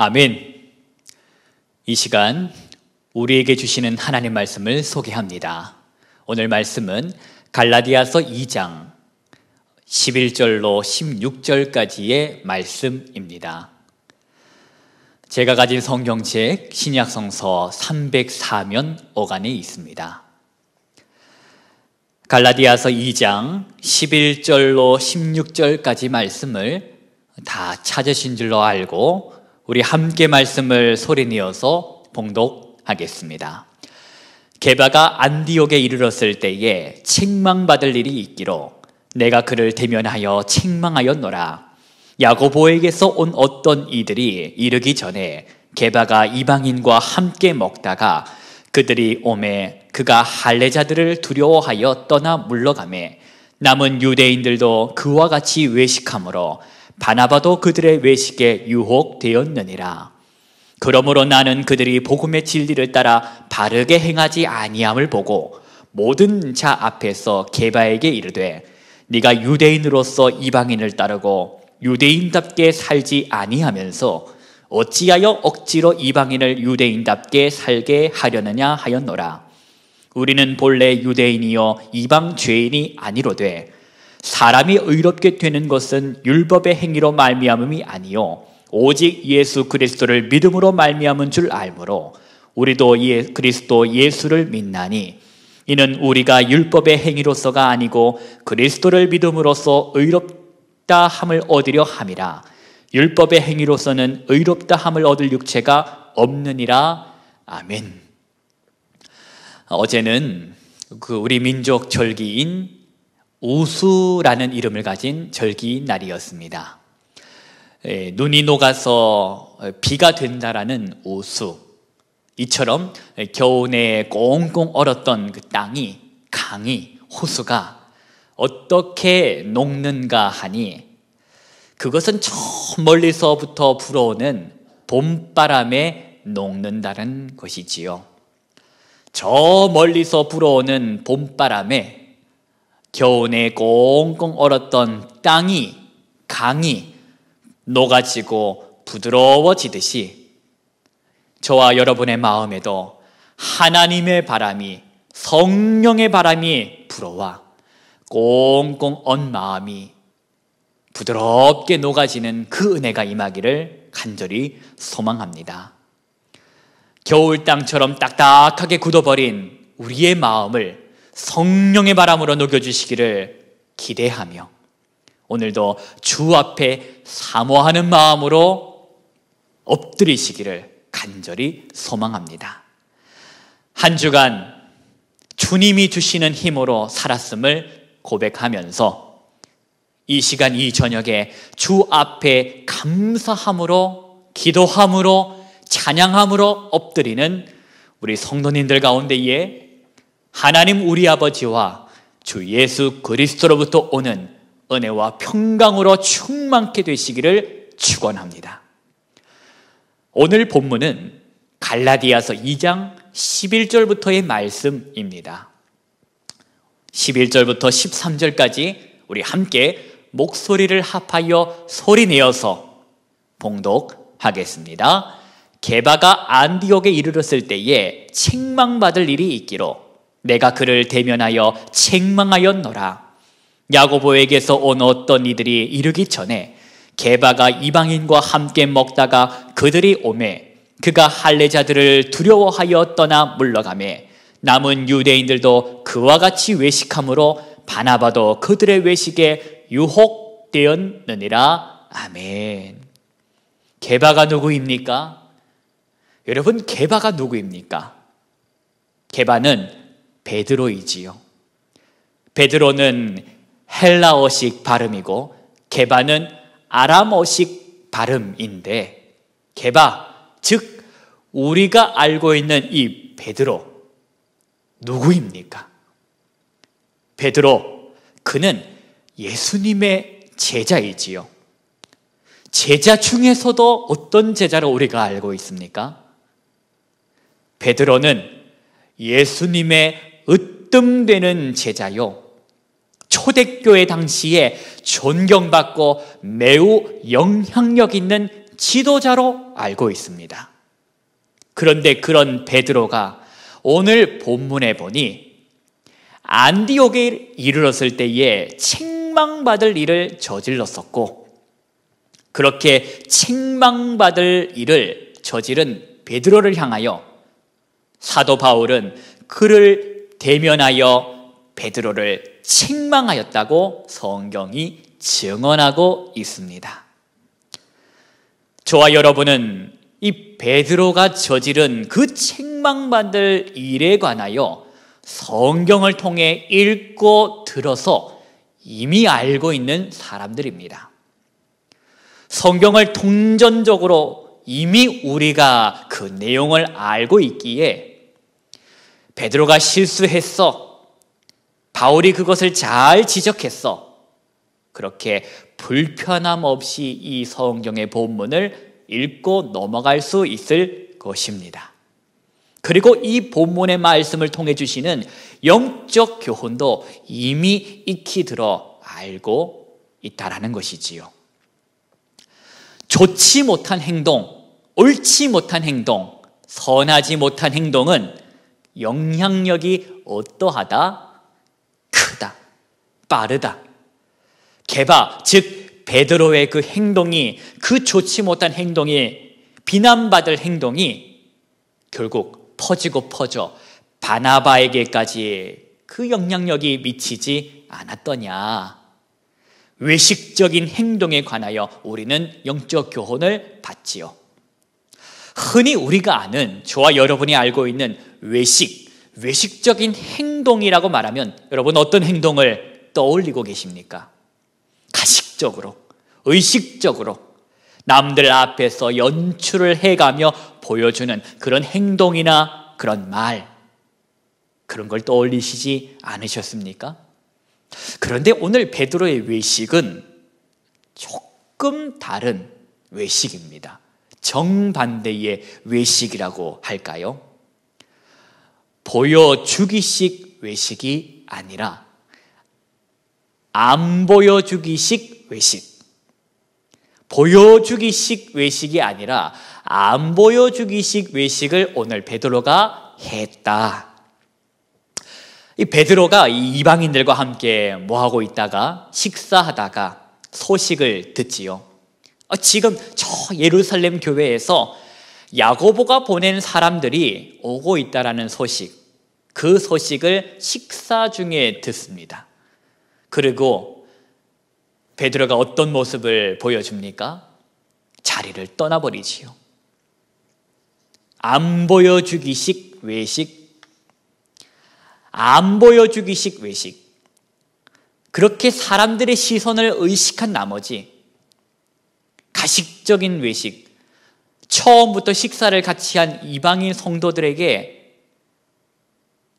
아멘. 이 시간 우리에게 주시는 하나님 말씀을 소개합니다. 오늘 말씀은 갈라디아서 2장 11절로 16절까지의 말씀입니다. 제가 가진 성경책 신약성서 304면 5간에 있습니다. 갈라디아서 2장 11절로 16절까지 말씀을 다 찾으신 줄로 알고 우리 함께 말씀을 소리내어서 봉독하겠습니다. 게바가 안디옥에 이르렀을 때에 책망받을 일이 있기로 내가 그를 대면하여 책망하였노라. 야고보에게서 온 어떤 이들이 이르기 전에 게바가 이방인과 함께 먹다가 그들이 오매 그가 할례자들을 두려워하여 떠나 물러가매 남은 유대인들도 그와 같이 외식하므로 바나바도 그들의 외식에 유혹되었느니라. 그러므로 나는 그들이 복음의 진리를 따라 바르게 행하지 아니함을 보고 모든 자 앞에서 게바에게 이르되 네가 유대인으로서 이방인을 따르고 유대인답게 살지 아니하면서 어찌하여 억지로 이방인을 유대인답게 살게 하려느냐 하였노라. 우리는 본래 유대인이요 이방 죄인이 아니로되 사람이 의롭게 되는 것은 율법의 행위로 말미암음이 아니요 오직 예수 그리스도를 믿음으로 말미암은 줄 알므로 우리도 그리스도 예수를 믿나니 이는 우리가 율법의 행위로서가 아니고 그리스도를 믿음으로써 의롭다 함을 얻으려 함이라. 율법의 행위로서는 의롭다 함을 얻을 육체가 없느니라. 아멘. 어제는 우리 민족 절기인 우수라는 이름을 가진 절기 날이었습니다. 눈이 녹아서 비가 된다라는 우수, 이처럼 겨우내 꽁꽁 얼었던 그 땅이, 강이, 호수가 어떻게 녹는가 하니 그것은 저 멀리서부터 불어오는 봄바람에 녹는다는 것이지요. 저 멀리서 불어오는 봄바람에 겨우내 꽁꽁 얼었던 땅이, 강이 녹아지고 부드러워지듯이 저와 여러분의 마음에도 하나님의 바람이, 성령의 바람이 불어와 꽁꽁 언 마음이 부드럽게 녹아지는 그 은혜가 임하기를 간절히 소망합니다. 겨울 땅처럼 딱딱하게 굳어버린 우리의 마음을 성령의 바람으로 녹여주시기를 기대하며 오늘도 주 앞에 사모하는 마음으로 엎드리시기를 간절히 소망합니다. 한 주간 주님이 주시는 힘으로 살았음을 고백하면서 이 시간 이 저녁에 주 앞에 감사함으로 기도함으로 찬양함으로 엎드리는 우리 성도님들 가운데에 하나님 우리 아버지와 주 예수 그리스도로부터 오는 은혜와 평강으로 충만케 되시기를 축원합니다. 오늘 본문은 갈라디아서 2장 11절부터의 말씀입니다. 11절부터 13절까지 우리 함께 목소리를 합하여 소리내어서 봉독하겠습니다. 게바가 안디옥에 이르렀을 때에 책망받을 일이 있기로 내가 그를 대면하여 책망하였노라. 야고보에게서 온 어떤 이들이 이르기 전에 게바가 이방인과 함께 먹다가 그들이 오매 그가 할례자들을 두려워하여 떠나 물러가매 남은 유대인들도 그와 같이 외식함으로 바나바도 그들의 외식에 유혹되었느니라. 아멘. 게바가 누구입니까? 여러분, 게바가 누구입니까? 게바는 베드로이지요. 베드로는 헬라어식 발음이고 게바는 아람어식 발음인데 게바, 즉 우리가 알고 있는 이 베드로 누구입니까? 베드로, 그는 예수님의 제자이지요. 제자 중에서도 어떤 제자를 우리가 알고 있습니까? 베드로는 예수님의 으뜸되는 제자요, 초대교회 당시에 존경받고 매우 영향력 있는 지도자로 알고 있습니다. 그런데 그런 베드로가 오늘 본문에 보니 안디옥에 이르렀을 때에 책망받을 일을 저질렀었고, 그렇게 책망받을 일을 저지른 베드로를 향하여 사도 바울은 그를 대면하여 베드로를 책망하였다고 성경이 증언하고 있습니다. 저와 여러분은 이 베드로가 저지른 그 책망받을 일에 관하여 성경을 통해 읽고 들어서 이미 알고 있는 사람들입니다. 성경을 통전적으로 이미 우리가 그 내용을 알고 있기에 베드로가 실수했어, 바울이 그것을 잘 지적했어, 그렇게 불편함 없이 이 성경의 본문을 읽고 넘어갈 수 있을 것입니다. 그리고 이 본문의 말씀을 통해 주시는 영적 교훈도 이미 익히 들어 알고 있다라는 것이지요. 좋지 못한 행동, 옳지 못한 행동, 선하지 못한 행동은 영향력이 어떠하다? 크다, 빠르다. 게바, 즉 베드로의 그 행동이, 그 좋지 못한 행동이, 비난받을 행동이 결국 퍼지고 퍼져 바나바에게까지 그 영향력이 미치지 않았더냐. 외식적인 행동에 관하여 우리는 영적 교훈을 받지요. 흔히 우리가 아는, 저와 여러분이 알고 있는 외식적인 행동이라고 말하면 여러분 어떤 행동을 떠올리고 계십니까? 가식적으로, 의식적으로 남들 앞에서 연출을 해가며 보여주는 그런 행동이나 그런 말, 그런 걸 떠올리시지 않으셨습니까? 그런데 오늘 베드로의 외식은 조금 다른 외식입니다. 정반대의 외식이라고 할까요? 보여주기식 외식이 아니라 안 보여주기식 외식. 보여주기식 외식이 아니라 안 보여주기식 외식을 오늘 베드로가 했다. 이 베드로가 이방인들과 함께 뭐하고 있다가 식사하다가 소식을 듣지요. 지금 저 예루살렘 교회에서 야고보가 보낸 사람들이 오고 있다라는 소식, 그 소식을 식사 중에 듣습니다. 그리고 베드로가 어떤 모습을 보여줍니까? 자리를 떠나버리지요. 안 보여주기식 외식, 안 보여주기식 외식. 그렇게 사람들의 시선을 의식한 나머지 가식적인 외식, 처음부터 식사를 같이 한 이방인 성도들에게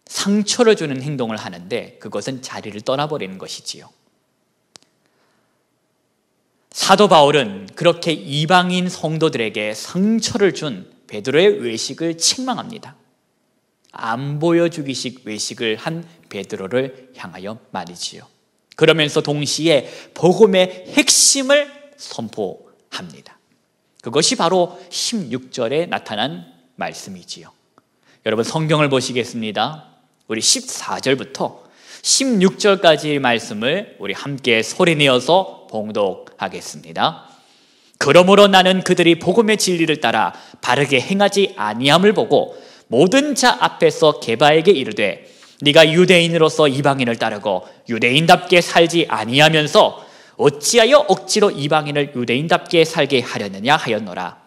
상처를 주는 행동을 하는데 그것은 자리를 떠나버리는 것이지요. 사도 바울은 그렇게 이방인 성도들에게 상처를 준 베드로의 외식을 책망합니다. 안 보여주기식 외식을 한 베드로를 향하여 말이지요. 그러면서 동시에 복음의 핵심을 선포합니다. 그것이 바로 16절에 나타난 말씀이지요. 여러분 성경을 보시겠습니다. 우리 14절부터 16절까지의 말씀을 우리 함께 소리내어서 봉독하겠습니다. 그러므로 나는 그들이 복음의 진리를 따라 바르게 행하지 아니함을 보고 모든 자 앞에서 게바에게 이르되 네가 유대인으로서 이방인을 따르고 유대인답게 살지 아니하면서 어찌하여 억지로 이방인을 유대인답게 살게 하려느냐 하였노라.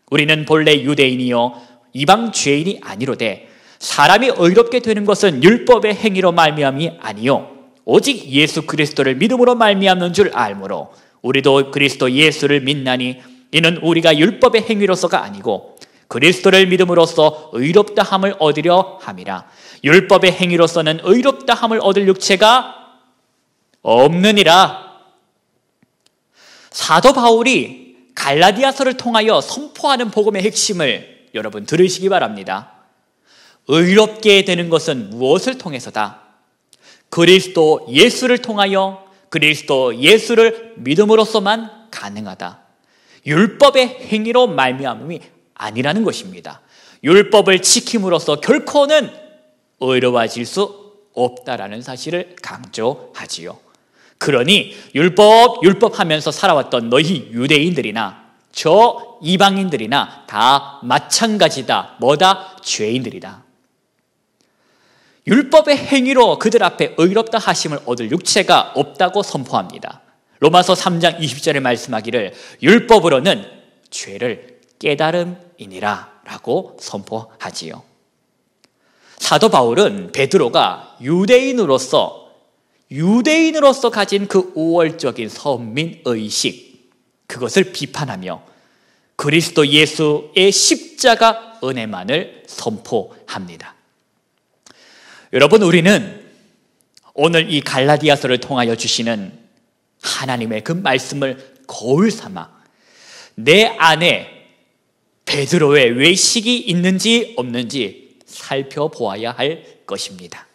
우리는 본래 유대인이요 이방 죄인이 아니로되 사람이 의롭게 되는 것은 율법의 행위로 말미암이 아니요 오직 예수 그리스도를 믿음으로 말미암는 줄 알므로 우리도 그리스도 예수를 믿나니 이는 우리가 율법의 행위로서가 아니고 그리스도를 믿음으로써 의롭다함을 얻으려 함이라. 율법의 행위로서는 의롭다함을 얻을 육체가 없느니라. 사도 바울이 갈라디아서를 통하여 선포하는 복음의 핵심을 여러분 들으시기 바랍니다. 의롭게 되는 것은 무엇을 통해서다? 그리스도 예수를 통하여 그리스도 예수를 믿음으로써만 가능하다. 율법의 행위로 말미암음이 아니라는 것입니다. 율법을 지킴으로써 결코는 의로워질 수 없다라는 사실을 강조하지요. 그러니 율법 하면서 살아왔던 너희 유대인들이나 저 이방인들이나 다 마찬가지다. 뭐다? 죄인들이다. 율법의 행위로 그들 앞에 의롭다 하심을 얻을 육체가 없다고 선포합니다. 로마서 3장 20절에 말씀하기를 율법으로는 죄를 깨달음이니라 라고 선포하지요. 사도 바울은 베드로가 유대인으로서 가진 그 우월적인 선민의식, 그것을 비판하며 그리스도 예수의 십자가 은혜만을 선포합니다. 여러분, 우리는 오늘 이 갈라디아서를 통하여 주시는 하나님의 그 말씀을 거울 삼아 내 안에 베드로의 외식이 있는지 없는지 살펴보아야 할 것입니다.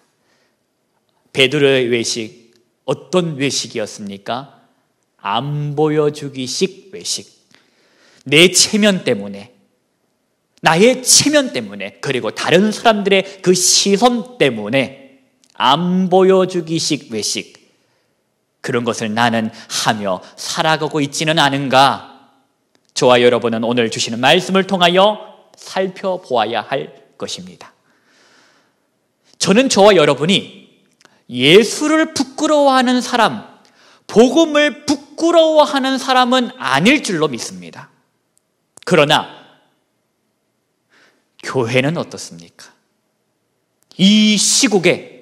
베드로의 외식, 어떤 외식이었습니까? 안 보여주기식 외식. 내 체면 때문에, 나의 체면 때문에, 그리고 다른 사람들의 그 시선 때문에 안 보여주기식 외식, 그런 것을 나는 하며 살아가고 있지는 않은가? 저와 여러분은 오늘 주시는 말씀을 통하여 살펴보아야 할 것입니다. 저는 저와 여러분이 예수를 부끄러워하는 사람, 복음을 부끄러워하는 사람은 아닐 줄로 믿습니다. 그러나 교회는 어떻습니까? 이 시국에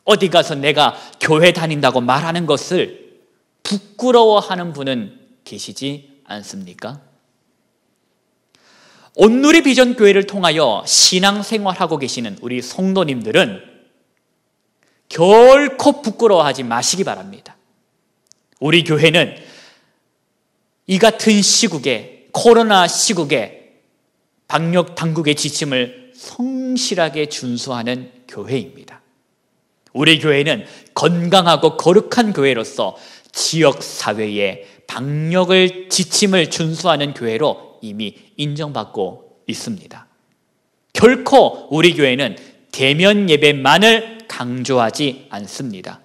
어디 가서 내가 교회 다닌다고 말하는 것을 부끄러워하는 분은 계시지 않습니까? 온누리 비전 교회를 통하여 신앙생활하고 계시는 우리 성도님들은 결코 부끄러워하지 마시기 바랍니다. 우리 교회는 이 같은 시국에, 코로나 시국에 방역 당국의 지침을 성실하게 준수하는 교회입니다. 우리 교회는 건강하고 거룩한 교회로서 지역사회의 방역을 지침을 준수하는 교회로 이미 인정받고 있습니다. 결코 우리 교회는 대면 예배만을 강조하지 않습니다.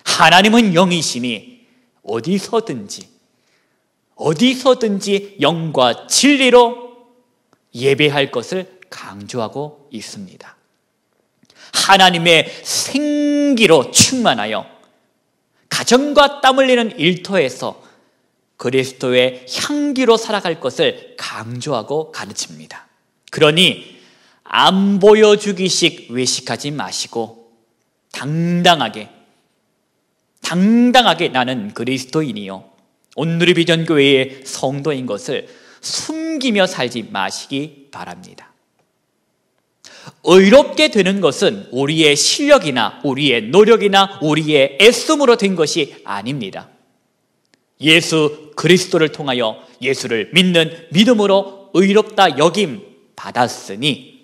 하나님은 영이시니 어디서든지 영과 진리로 예배할 것을 강조하고 있습니다. 하나님의 생기로 충만하여 가정과 땀 흘리는 일터에서 그리스도의 향기로 살아갈 것을 강조하고 가르칩니다. 그러니 안 보여주기식 외식하지 마시고 당당하게 나는 그리스도인이요 온누리 비전 교회의 성도인 것을 숨기며 살지 마시기 바랍니다. 의롭게 되는 것은 우리의 실력이나 우리의 노력이나 우리의 애씀으로 된 것이 아닙니다. 예수 그리스도를 통하여 예수를 믿는 믿음으로 의롭다 여김 받았으니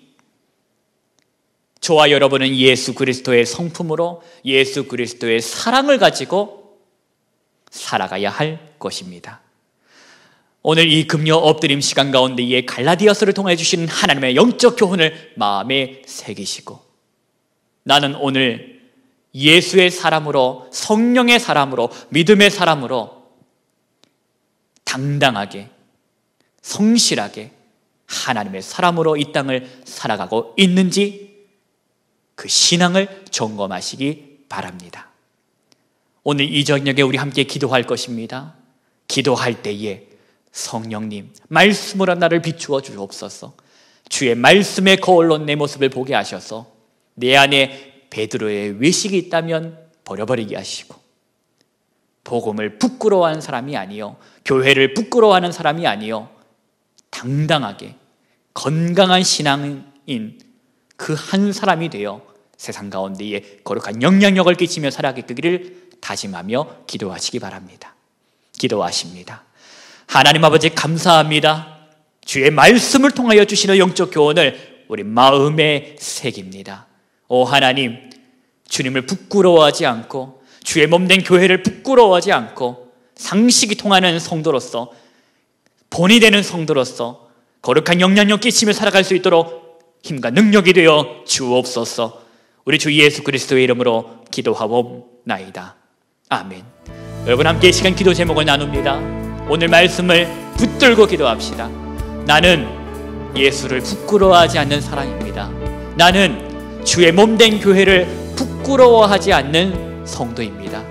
저와 여러분은 예수 그리스도의 성품으로 예수 그리스도의 사랑을 가지고 살아가야 할 것입니다. 오늘 이 금요 엎드림 시간 가운데에 갈라디아서를 통해 주시는 하나님의 영적 교훈을 마음에 새기시고 나는 오늘 예수의 사람으로 성령의 사람으로 믿음의 사람으로 당당하게 성실하게 하나님의 사람으로 이 땅을 살아가고 있는지 그 신앙을 점검하시기 바랍니다. 오늘 이 저녁에 우리 함께 기도할 것입니다. 기도할 때에 성령님 말씀으로 나를 비추어 주옵소서. 주의 말씀의 거울로 내 모습을 보게 하셔서 내 안에 베드로의 외식이 있다면 버려버리게 하시고 복음을 부끄러워하는 사람이 아니요 교회를 부끄러워하는 사람이 아니요 당당하게 건강한 신앙인 그 한 사람이 되어 세상 가운데에 거룩한 영향력을 끼치며 살아가기를 다짐하며 기도하시기 바랍니다. 기도하십니다. 하나님 아버지 감사합니다. 주의 말씀을 통하여 주시는 영적 교훈을 우리 마음에 새깁니다. 오 하나님, 주님을 부끄러워하지 않고 주의 몸된 교회를 부끄러워하지 않고 상식이 통하는 성도로서 본이 되는 성도로서 거룩한 영향력 끼치며 살아갈 수 있도록 힘과 능력이 되어 주옵소서. 우리 주 예수 그리스도의 이름으로 기도하옵나이다. 아멘. 여러분 함께 이 시간 기도 제목을 나눕니다. 오늘 말씀을 붙들고 기도합시다. 나는 예수를 부끄러워하지 않는 사람입니다. 나는 주의 몸된 교회를 부끄러워하지 않는 성도입니다.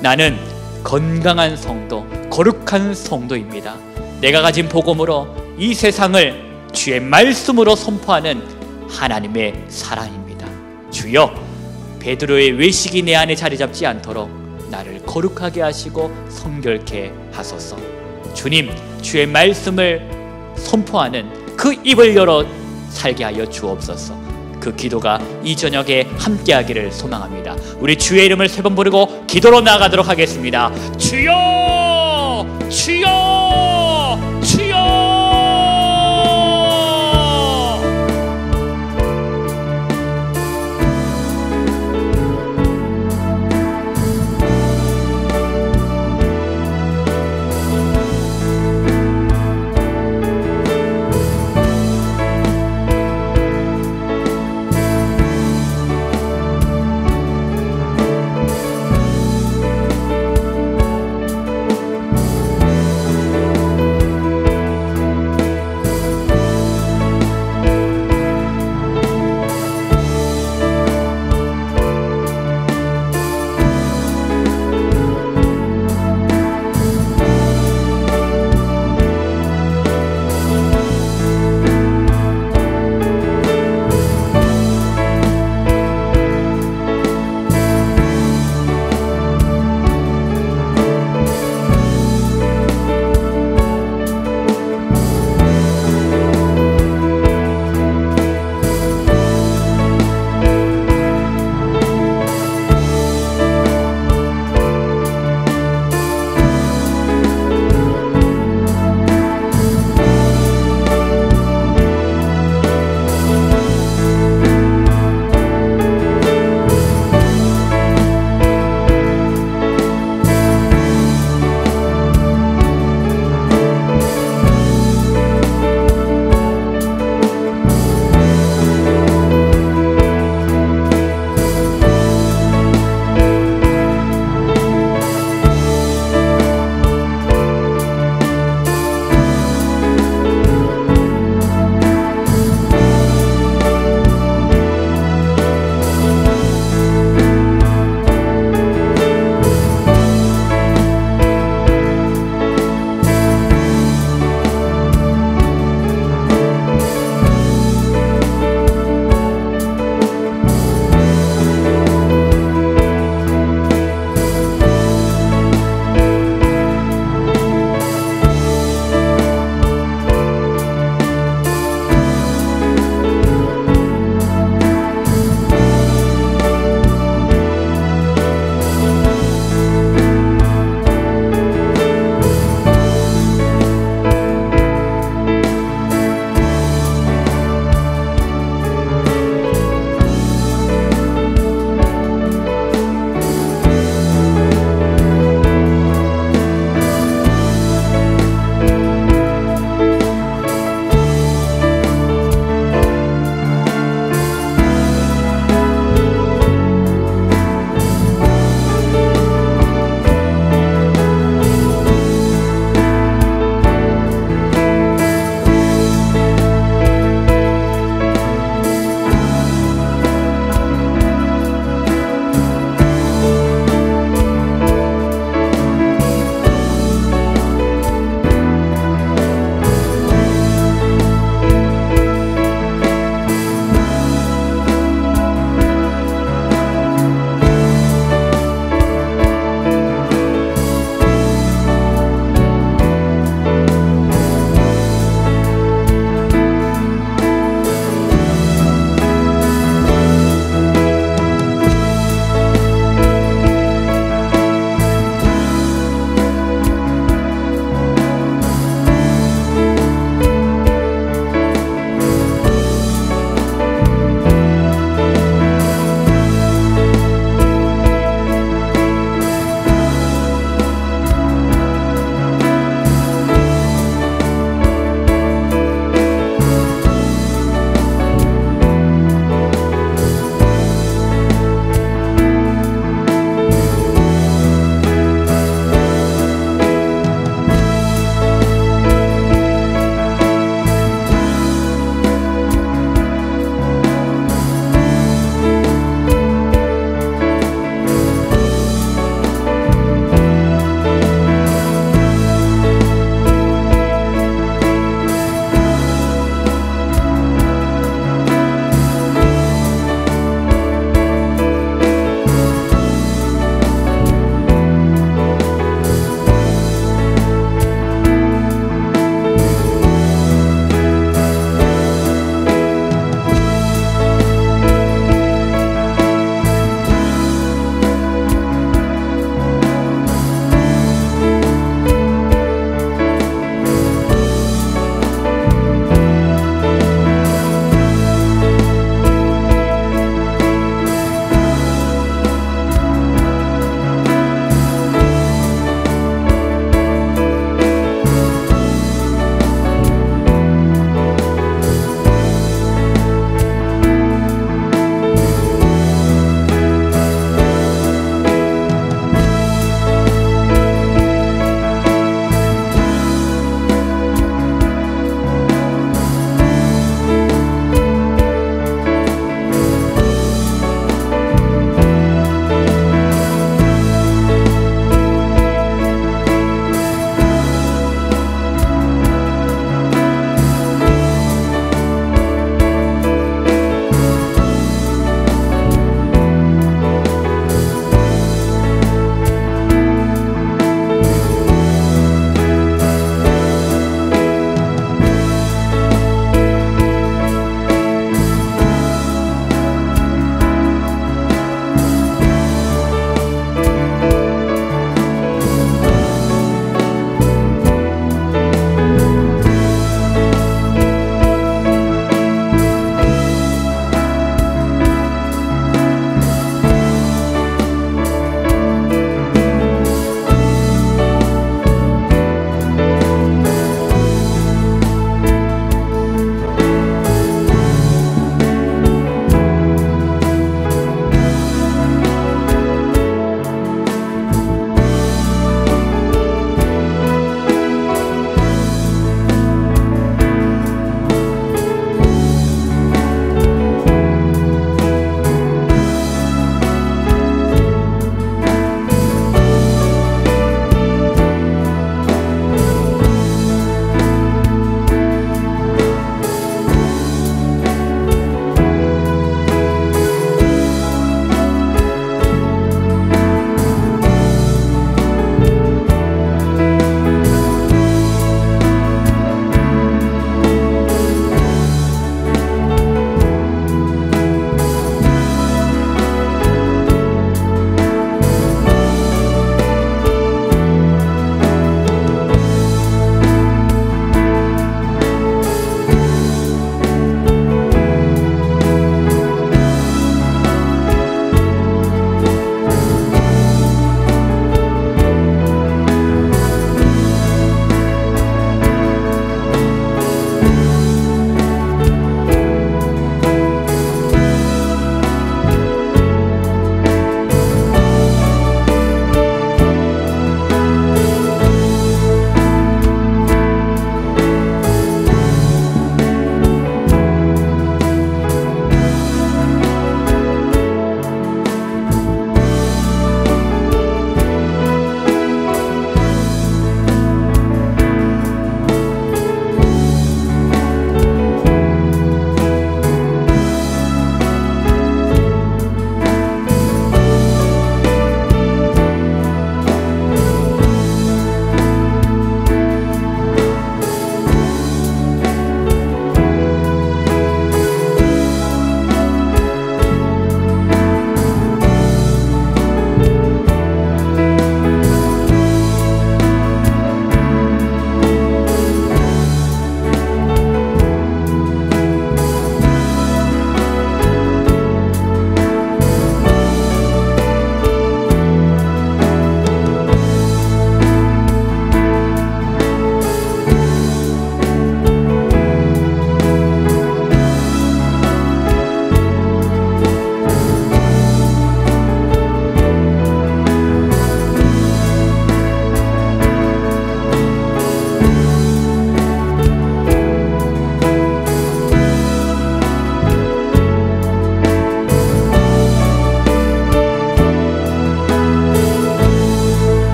나는 건강한 성도, 거룩한 성도입니다. 내가 가진 복음으로 이 세상을 주의 말씀으로 선포하는 하나님의 사랑입니다. 주여, 베드로의 외식이 내 안에 자리 잡지 않도록 나를 거룩하게 하시고 성결케 하소서. 주님, 주의 말씀을 선포하는 그 입을 열어 살게 하여 주옵소서. 그 기도가 이 저녁에 함께하기를 소망합니다. 우리 주의 이름을 세 번 부르고 기도로 나아가도록 하겠습니다. 주여! 주여!